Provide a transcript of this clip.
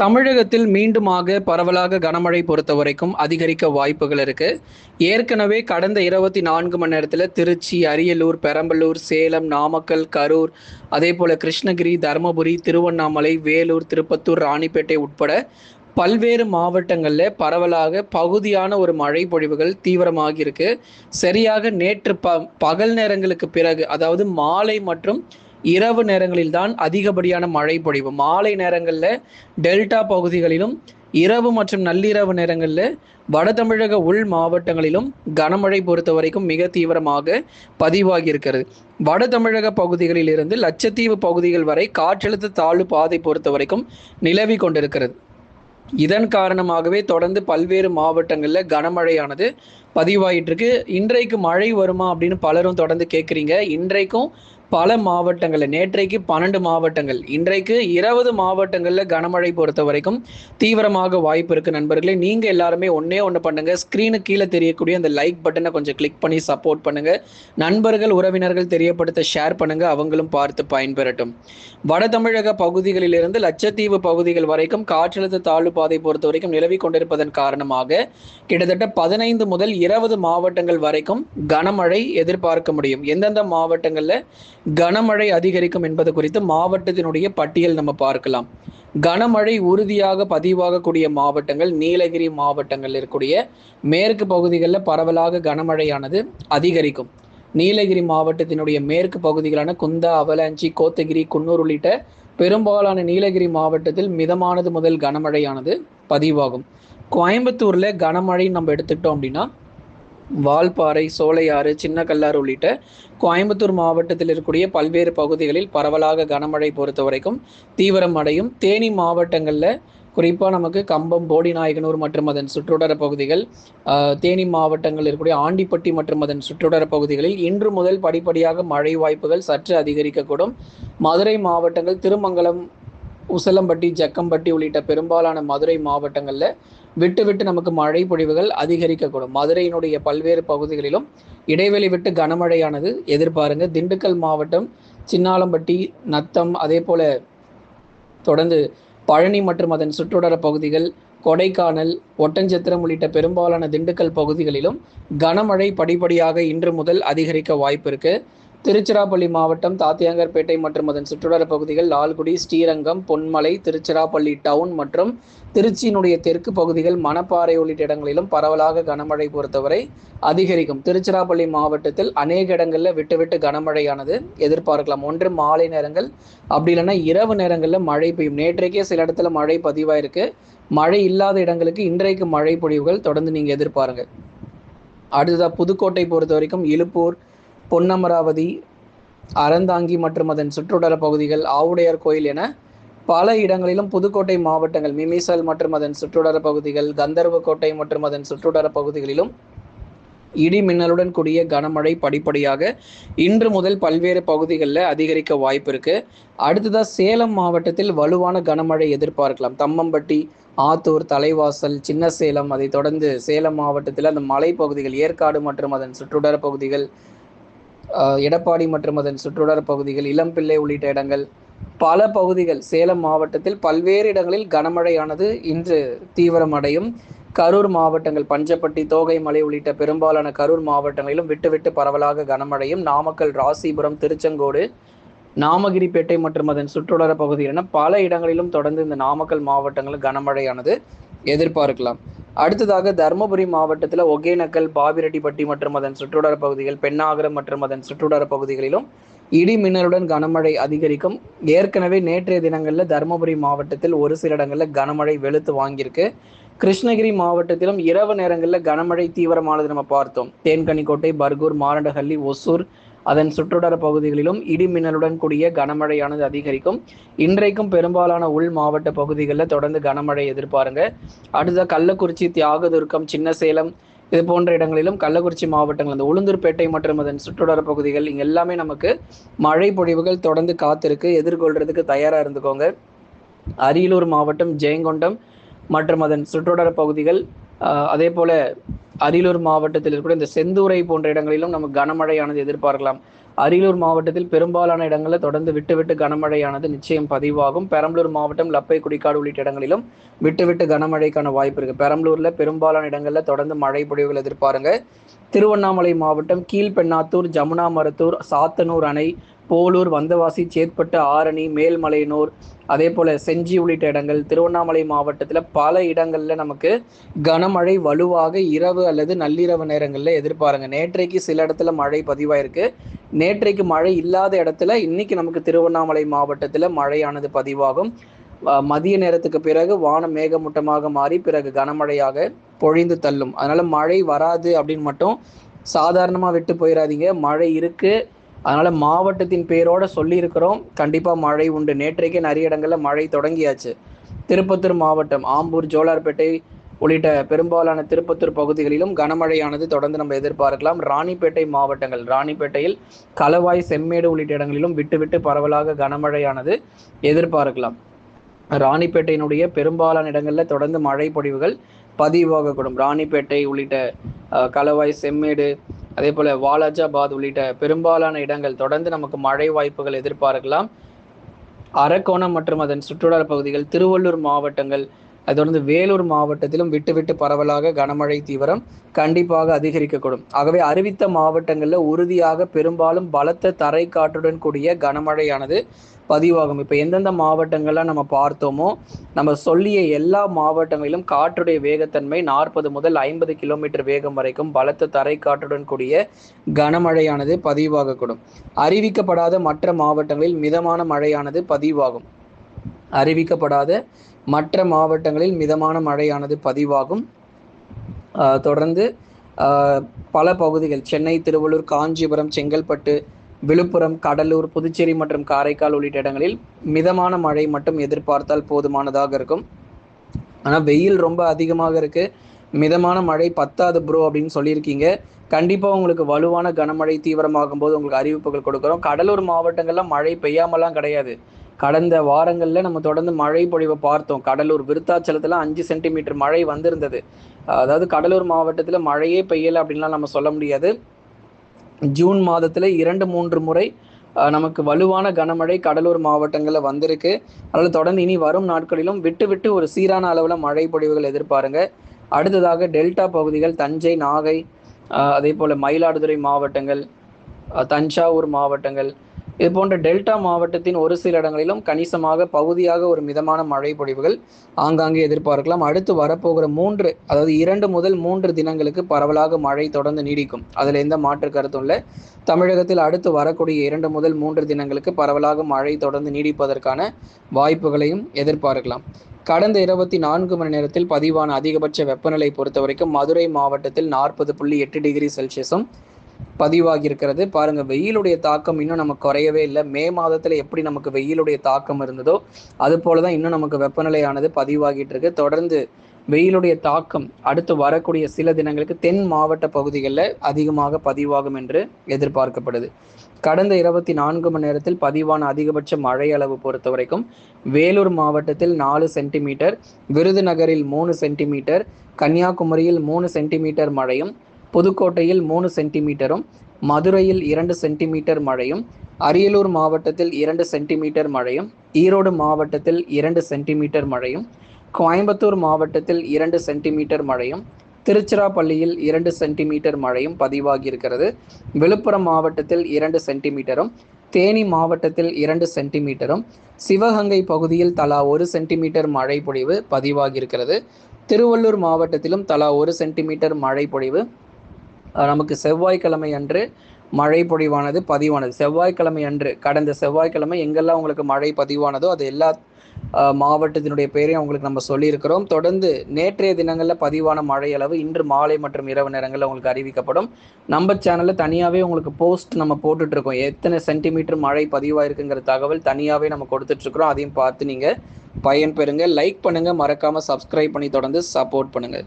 தமிழகத்தில் மீண்டுமாக பரவலாக கனமழை பொறுத்தவரைக்கும் அதிகரிக்க வாய்ப்புகள் இருக்கு. ஏற்கனவே கடந்த 24 மணி நேரத்துல திருச்சி, அரியலூர், பெரம்பலூர், சேலம், நாமக்கல், கரூர், அதேபோல கிருஷ்ணகிரி, தருமபுரி, திருவண்ணாமலை, வேலூர், திருப்பத்தூர், ராணிப்பேட்டை உட்பட பல்வேறு மாவட்டங்கள்ல பரவலாக பகுதியான ஒரு மழை பொழிவுகள் தீவிரமாகி இருக்கு. சரியாக நேற்று பகல் நேரங்களுக்கு பிறகு, அதாவது மாலை மற்றும் இரவு நேரங்களில் தான் அதிகப்படியான மழை பொழிவு. மாலை நேரங்கள்ல டெல்டா பகுதிகளிலும், இரவு மற்றும் நள்ளிரவு நேரங்களில் வட தமிழக உள் மாவட்டங்களிலும் கனமழை பொறுத்த வரைக்கும் மிக தீவிரமாக பதிவாகி இருக்கிறது. வட தமிழக பகுதிகளில் இருந்து லட்சத்தீவு பகுதிகள் வரை காற்றழுத்த தாழ்வு பாதை பொறுத்த வரைக்கும் நிலவி கொண்டிருக்கிறது. இதன் காரணமாகவே தொடர்ந்து பல்வேறு மாவட்டங்களில் கனமழையானது பதிவாயிட்டு இருக்கு. இன்றைக்கு மழை வருமா அப்படின்னு பலரும் தொடர்ந்து கேட்குறீங்க. இன்றைக்கும் பல மாவட்டங்களில், நேற்றைக்கு 12 மாவட்டங்கள், இன்றைக்கு 20 மாவட்டங்களில் கனமழை பொறுத்த வரைக்கும் தீவிரமாக வாய்ப்பு இருக்கு. நண்பர்களே, நீங்க எல்லாருமே ஒன்னே ஒன்று பண்ணுங்க. ஸ்க்ரீனுக்கு கீழே தெரியக்கூடிய அந்த லைக் பட்டனை கொஞ்சம் கிளிக் பண்ணி சப்போர்ட் பண்ணுங்க. நண்பர்கள், உறவினர்கள் தெரியப்படுத்த ஷேர் பண்ணுங்க, அவங்களும் பார்த்து பயன்பெறட்டும். வட தமிழக பகுதிகளிலிருந்து லட்சத்தீவு பகுதிகள் வரைக்கும் காற்றழுத்த தாழ்வு பாதை பொறுத்த வரைக்கும் நிலவி கொண்டிருப்பதன் காரணமாக கிட்டத்தட்ட 15 முதல் 20 மாவட்டங்கள் வரைக்கும் கனமழை எதிர்பார்க்க முடியும். எந்தெந்த மாவட்டங்கள்ல கனமழை அதிகரிக்கும் என்பது குறித்து மாவட்டத்தினுடைய பட்டியல் நம்ம பார்க்கலாம். கனமழை உறுதியாக பதிவாகக்கூடிய மாவட்டங்கள் நீலகிரி மாவட்டங்கள் இருக்கக்கூடிய மேற்கு பகுதிகளில் பரவலாக கனமழையானது அதிகரிக்கும். நீலகிரி மாவட்டத்தினுடைய மேற்கு பகுதிகளான குந்தா, அவலாஞ்சி, கோத்தகிரி, குன்னூர் உள்ளிட்ட பெரும்பாலான நீலகிரி மாவட்டத்தில் மிதமானது முதல் கனமழையானது பதிவாகும். கோயம்புத்தூர்ல கனமழை நம்ம எடுத்துக்கிட்டோம் அப்படின்னா வால்பாறை, சோலையாறு, சின்ன கல்லாறு உள்ளிட்ட கோயம்புத்தூர் மாவட்டத்தில் இருக்கக்கூடிய பல்வேறு பகுதிகளில் பரவலாக கனமழை பொறுத்த வரைக்கும் தீவிரம் அடையும். தேனி மாவட்டங்களில் குறிப்பாக நமக்கு கம்பம், போடிநாயகனூர் மற்றும் அதன் சுற்றுவட்டார பகுதிகள், தேனி மாவட்டங்கள் இருக்கக்கூடிய ஆண்டிப்பட்டி மற்றும் அதன் சுற்றுவட்டார பகுதிகளில் இன்று முதல் படிப்படியாக மழை வாய்ப்புகள் சற்று அதிகரிக்கக்கூடும். மதுரை மாவட்டங்கள் திருமங்கலம், உசலம்பட்டி, ஜக்கம்பட்டி உள்ளிட்ட பெரும்பாலான மதுரை மாவட்டங்களில் விட்டு விட்டு நமக்கு மழை பொழிவுகள் அதிகரிக்கக்கூடும். மதுரையினுடைய பல்வேறு பகுதிகளிலும் இடைவெளி விட்டு கனமழையானது எதிர்பாருங்க. திண்டுக்கல் மாவட்டம் சின்னாலம்பட்டி, நத்தம், அதே போல தொடர்ந்து பழனி மற்றும் அதன் சுற்றுவட்டார பகுதிகள், கொடைக்கானல், ஒட்டஞ்சத்திரம் உள்ளிட்ட பெரும்பாலான திண்டுக்கல் பகுதிகளிலும் கனமழை படிப்படியாக இன்று முதல் அதிகரிக்க வாய்ப்பு இருக்கு. திருச்சிராப்பள்ளி மாவட்டம் தாத்தியாங்கர்பேட்டை மற்றும் அதன் சுற்றுவட்டார பகுதிகள், லால்குடி, ஸ்ரீரங்கம், பொன்மலை, திருச்சிராப்பள்ளி டவுன் மற்றும் திருச்சியினுடைய தெற்கு பகுதிகள், மணப்பாறை உள்ளிட்ட இடங்களிலும் பரவலாக கனமழை பொறுத்தவரை அதிகரிக்கும். திருச்சிராப்பள்ளி மாவட்டத்தில் அநேக இடங்களில் விட்டு விட்டு கனமழையானது எதிர்பார்க்கலாம். ஒன்று மாலை நேரங்கள், அப்படி இல்லைன்னா இரவு நேரங்களில் மழை பெய்யும். நேற்றைக்கே சில இடத்துல மழை பதிவாயிருக்கு. மழை இல்லாத இடங்களுக்கு இன்றைக்கு மழை பொழிவுகள் தொடர்ந்து நீங்க எதிர்பாருங்க. அடுத்ததாக புதுக்கோட்டை பொறுத்த வரைக்கும் இலுப்பூர், பொன்னமராவதி, அறந்தாங்கி மற்றும் அதன் சுற்றுவட்டார பகுதிகள், ஆவுடையார் கோயில் என பல இடங்களிலும் புதுக்கோட்டை மாவட்டங்கள், மிமிசல் மற்றும் அதன் சுற்றுவட்டார பகுதிகள், கந்தர்வக்கோட்டை மற்றும் அதன் சுற்றுவட்டார பகுதிகளிலும் இடி மின்னலுடன் கூடிய கனமழை படிப்படியாக இன்று முதல் பல்வேறு பகுதிகளில் அதிகரிக்க வாய்ப்பு இருக்கு. அடுத்ததாக சேலம் மாவட்டத்தில் வலுவான கனமழை எதிர்பார்க்கலாம். தம்மம்பட்டி, ஆத்தூர், தலைவாசல், சின்ன சேலம், அதை தொடர்ந்து சேலம் மாவட்டத்தில் அந்த மலைப்பகுதிகள், ஏற்காடு மற்றும் அதன் சுற்றுவட்டார பகுதிகள், எடப்பாடி மற்றும் அதன் சுற்றுவட்டார பகுதிகள், இளம்பிள்ளை உள்ளிட்ட இடங்கள், பல பகுதிகள் சேலம் மாவட்டத்தில் பல்வேறு இடங்களில் கனமழையானது இன்று தீவிரமடையும். கரூர் மாவட்டங்கள், பஞ்சப்பட்டி, தோகைமலை உள்ளிட்ட பெரும்பாலான கரூர் மாவட்டங்களிலும் விட்டு விட்டு பரவலாக கனமழையும். நாமக்கல், ராசிபுரம், திருச்செங்கோடு, நாமகிரிப்பேட்டை மற்றும் அதன் சுற்றுவட்டார பகுதிகள் என பல இடங்களிலும் தொடர்ந்து இந்த நாமக்கல் மாவட்டங்களில் கனமழையானது எதிர்பார்க்கலாம். அடுத்ததாக தருமபுரி மாவட்டத்தில் ஒகேனக்கல், பாபிரெட்டிப்பட்டி மற்றும் அதன் சுற்றுவட்டார பகுதிகள், பெண்ணாகரம் மற்றும் அதன் சுற்றுவட்டார பகுதிகளிலும் இடி மின்னலுடன் கனமழை அதிகரிக்கும். ஏற்கனவே நேற்றைய தினங்களில் தருமபுரி மாவட்டத்தில் ஒரு சில இடங்களில் கனமழை வெளுத்து வாங்கியிருக்கு. கிருஷ்ணகிரி மாவட்டத்திலும் இரவு நேரங்களில் கனமழை தீவிரமானது நம்ம பார்த்தோம். தேன்கனிக்கோட்டை, பர்கூர், மாரண்டஹள்ளி, ஒசூர் அதன் சுற்றுவட்டார பகுதிகளிலும் இடி மின்னலுடன் கூடிய கனமழையானது அதிகரிக்கும். இன்றைக்கும் பெரும்பாலான உள் மாவட்ட பகுதிகளில் தொடர்ந்து கனமழை எதிர்பாருங்க. அடுத்த கள்ளக்குறிச்சி, தியாகதுர்கம், சின்ன சேலம் இது போன்ற இடங்களிலும், கள்ளக்குறிச்சி மாவட்டங்கள், அந்த உளுந்தூர்பேட்டை மற்றும் அதன் சுற்றுவட்டார பகுதிகள், இங்கே எல்லாமே நமக்கு மழை பொழிவுகள் தொடர்ந்து காத்திருக்கு. எதிர்கொள்றதுக்கு தயாராக இருந்துக்கோங்க. அரியலூர் மாவட்டம் ஜெயங்கொண்டம் மற்றும் அதன் சுற்றுவட்டார பகுதிகள், அதே போல அரியலூர் மாவட்டத்தில் இருக்கக்கூடிய இந்த செந்தூரை போன்ற இடங்களிலும் நமக்கு கனமழையானது எதிர்பார்க்கலாம். அரியலூர் மாவட்டத்தில் பெரும்பாலான இடங்களில் தொடர்ந்து விட்டு கனமழையானது நிச்சயம் பதிவாகும். பெரம்பலூர் மாவட்டம் லப்பை குடிக்காடு உள்ளிட்ட இடங்களிலும் விட்டு கனமழைக்கான வாய்ப்பு இருக்கு. பெரம்பலூர்ல பெரும்பாலான இடங்களில் தொடர்ந்து மழை பொழிவுகள் எதிர்பாருங்க. திருவண்ணாமலை மாவட்டம் கீழ்பெண்ணாத்தூர், ஜமுனா மரத்தூர், சாத்தனூர் அணை, போலூர், வந்தவாசி, சேத்பட்டு, ஆரணி, மேல்மலையனூர், அதே போல செஞ்சி உள்ளிட்ட இடங்கள், திருவண்ணாமலை மாவட்டத்தில் பல இடங்கள்ல நமக்கு கனமழை வலுவாக இரவு அல்லது நள்ளிரவு நேரங்களில் எதிர்பாருங்க. நேற்றைக்கு சில இடத்துல மழை பதிவாயிருக்கு. நேற்றைக்கு மழை இல்லாத இடத்துல இன்னைக்கு நமக்கு திருவண்ணாமலை மாவட்டத்தில் மழையானது பதிவாகும். மதிய நேரத்துக்கு பிறகு வானம் மேகமூட்டமாக மாறி பிறகு கனமழையாக பொழிந்து தள்ளும். அதனால மழை வராது அப்படின்னு மட்டும் சாதாரணமா விட்டு போயிடாதீங்க. மழை இருக்கு. அதனால மாவட்டத்தின் பேரோட சொல்லி இருக்கிறோம், கண்டிப்பா மழை உண்டு. நேற்றைக்கே நிறைய இடங்கள்ல மழை தொடங்கியாச்சு. திருப்பத்தூர் மாவட்டம் ஆம்பூர், ஜோலார்பேட்டை உள்ளிட்ட பெரும்பாலான திருப்பத்தூர் பகுதிகளிலும் கனமழையானது தொடர்ந்து நம்ம எதிர்பார்க்கலாம். ராணிப்பேட்டை மாவட்டங்கள், ராணிப்பேட்டையில் களவாய், செம்மேடு உள்ளிட்ட இடங்களிலும் விட்டு பரவலாக கனமழையானது எதிர்பார்க்கலாம். ராணிப்பேட்டையினுடைய பெரும்பாலான இடங்களில் தொடர்ந்து மழை பொழிவுகள் பதிவாகக்கூடும். ராணிப்பேட்டை உள்ளிட்ட களவாய், செம்மேடு, அதே போல வாலாஜாபாத் உள்ளிட்ட பெரும்பாலான இடங்கள் தொடர்ந்து நமக்கு மழை வாய்ப்புகள் எதிர்பார்க்கலாம். அரக்கோணம் மற்றும் அதன் சுற்றுலா பகுதிகள், திருவள்ளூர் மாவட்டங்கள், அதை தொடர்ந்து வேலூர் மாவட்டத்திலும் விட்டு பரவலாக கனமழை தீவிரம் கண்டிப்பாக அதிகரிக்கக்கூடும். ஆகவே அறிவித்த மாவட்டங்களில் உறுதியாக பெரும்பாலும் பலத்த தரை காற்றுடன் கூடிய கனமழையானது பதிவாகும். இப்போ எந்தெந்த மாவட்டங்கள்லாம் நம்ம பார்த்தோமோ, நம்ம சொல்லிய எல்லா மாவட்டங்களிலும் காற்றுடைய வேகத்தன்மை 40 முதல் 50 கிலோமீட்டர் வேகம் வரைக்கும் பலத்த தரை காற்றுடன் கூடிய கனமழையானது பதிவாகக்கூடும். அறிவிக்கப்படாத மற்ற மாவட்டங்களில் மிதமான மழையானது பதிவாகும். அறிவிக்கப்படாத மற்ற மாவட்டங்களில் மிதமான மழையானது பதிவாகும். தொடர்ந்து பல பகுதிகள், சென்னை, திருவள்ளூர், காஞ்சிபுரம், செங்கல்பட்டு, விழுப்புரம், கடலூர், புதுச்சேரி மற்றும் காரைக்கால் உள்ளிட்ட இடங்களில் மிதமான மழை மட்டும் எதிர்பார்த்தால் போதுமானதாக இருக்கும். ஆனால் வெயில் ரொம்ப அதிகமாக இருக்கு. மிதமான மழை பத்தாது ப்ரோ அப்படின்னு சொல்லியிருக்கீங்க. கண்டிப்பாக உங்களுக்கு வலுவான கனமழை தீவிரமாகும் போது உங்களுக்கு அறிவிப்புகள் கொடுக்குறோம். கடலூர் மாவட்டங்கள்ல மழை பெய்யாமலாம் கிடையாது. கடந்த வாரங்களில் நம்ம தொடர்ந்து மழை பொழிவை பார்த்தோம். கடலூர் விருத்தாச்சலத்தில் 5 சென்டிமீட்டர் மழை வந்திருந்தது. அதாவது கடலூர் மாவட்டத்தில் மழையே பெய்யலை அப்படின்லாம் நம்ம சொல்ல முடியாது. ஜூன் மாதத்தில் 2-3 முறை நமக்கு வலுவான கனமழை கடலூர் மாவட்டங்களில் வந்திருக்கு. அதனால் தொடர்ந்து இனி வரும் நாட்களிலும் விட்டு ஒரு சீரான அளவில் மழை பொழிவுகள் எதிர்பாருங்க. அடுத்ததாக டெல்டா பகுதிகள், தஞ்சை, நாகை, அதே போல் மயிலாடுதுறை மாவட்டங்கள், தஞ்சாவூர் மாவட்டங்கள், இது போன்ற டெல்டா மாவட்டத்தின் ஒரு சில இடங்களிலும் கணிசமாக பகுதியாக ஒரு மிதமான மழை பொழிவுகள் ஆங்காங்கே எதிர்பார்க்கலாம். அடுத்து வரப்போகிற 2 முதல் 3 தினங்களுக்கு பரவலாக மழை தொடர்ந்து நீடிக்கும். அதில் எந்த மாற்று கருத்தும் இல்லை. தமிழகத்தில் அடுத்து வரக்கூடிய 2 முதல் 3 தினங்களுக்கு பரவலாக மழை தொடர்ந்து நீடிப்பதற்கான வாய்ப்புகளையும் எதிர்பார்க்கலாம். கடந்த 24 மணி நேரத்தில் பதிவான அதிகபட்ச வெப்பநிலை பொறுத்த வரைக்கும் மதுரை மாவட்டத்தில் 40.8 டிகிரி செல்சியஸும் பதிவாகி இருக்கிறது. பாருங்க, வெயிலுடைய தாக்கம் இன்னும் நமக்கு குறையவே இல்லை. மே மாதத்துல எப்படி நமக்கு வெயிலுடைய தாக்கம் இருந்ததோ அது போலதான் இன்னும் நமக்கு வெப்பநிலையானது பதிவாகிட்டு இருக்கு. தொடர்ந்து வெயிலுடைய தாக்கம் அடுத்து வரக்கூடிய சில தினங்களுக்கு தென் மாவட்ட பகுதிகளில் அதிகமாக பதிவாகும் என்று எதிர்பார்க்கப்படுது. கடந்த 24 மணி நேரத்தில் பதிவான அதிகபட்ச மழை அளவு பொறுத்த வரைக்கும் வேலூர் மாவட்டத்தில் 4 சென்டிமீட்டர், விருதுநகரில் 3 சென்டிமீட்டர், கன்னியாகுமரியில் 3 சென்டிமீட்டர் மழையும், புதுக்கோட்டையில் 3 சென்டிமீட்டரும், மதுரையில் 2 சென்டிமீட்டர் மழையும், அரியலூர் மாவட்டத்தில் 2 சென்டிமீட்டர் மழையும், ஈரோடு மாவட்டத்தில் 2 சென்டிமீட்டர் மழையும், கோயம்புத்தூர் மாவட்டத்தில் 2 சென்டிமீட்டர் மழையும், திருச்சிராப்பள்ளியில் 2 சென்டிமீட்டர் மழையும் பதிவாகி இருக்கிறது. விழுப்புரம் மாவட்டத்தில் 2 சென்டிமீட்டரும், தேனி மாவட்டத்தில் 2 சென்டிமீட்டரும், சிவகங்கை பகுதியில் தலா 1 சென்டிமீட்டர் மழை பொழிவு பதிவாகி இருக்கிறது. திருவள்ளூர் மாவட்டத்திலும் தலா 1 சென்டிமீட்டர் மழை பொழிவு நமக்கு செவ்வாய்க்கிழமை அன்று மழை பொழிவானது பதிவானது. செவ்வாய்க்கிழமை அன்று, கடந்த செவ்வாய்க்கிழமை எங்கெல்லாம் உங்களுக்கு மழை பதிவானதோ அது எல்லா மாவட்டத்தினுடைய பேரையும் உங்களுக்கு நம்ம சொல்லியிருக்கிறோம். தொடர்ந்து நேற்றைய தினங்களில் பதிவான மழை அளவு இன்று மாலை மற்றும் இரவு நேரங்களில் உங்களுக்கு அறிவிக்கப்படும். நம்ம சேனலில் தனியாகவே உங்களுக்கு போஸ்ட் நம்ம போட்டுட்டு இருக்கோம். எத்தனை சென்டிமீட்டர் மழை பதிவாயிருக்குங்கிற தகவல் தனியாகவே நம்ம கொடுத்துட்டு இருக்கிறோம். அதையும் பார்த்து நீங்கள் பயன்பெறுங்க. லைக் பண்ணுங்க, மறக்காம சப்ஸ்கிரைப் பண்ணி தொடர்ந்து சப்போர்ட் பண்ணுங்க.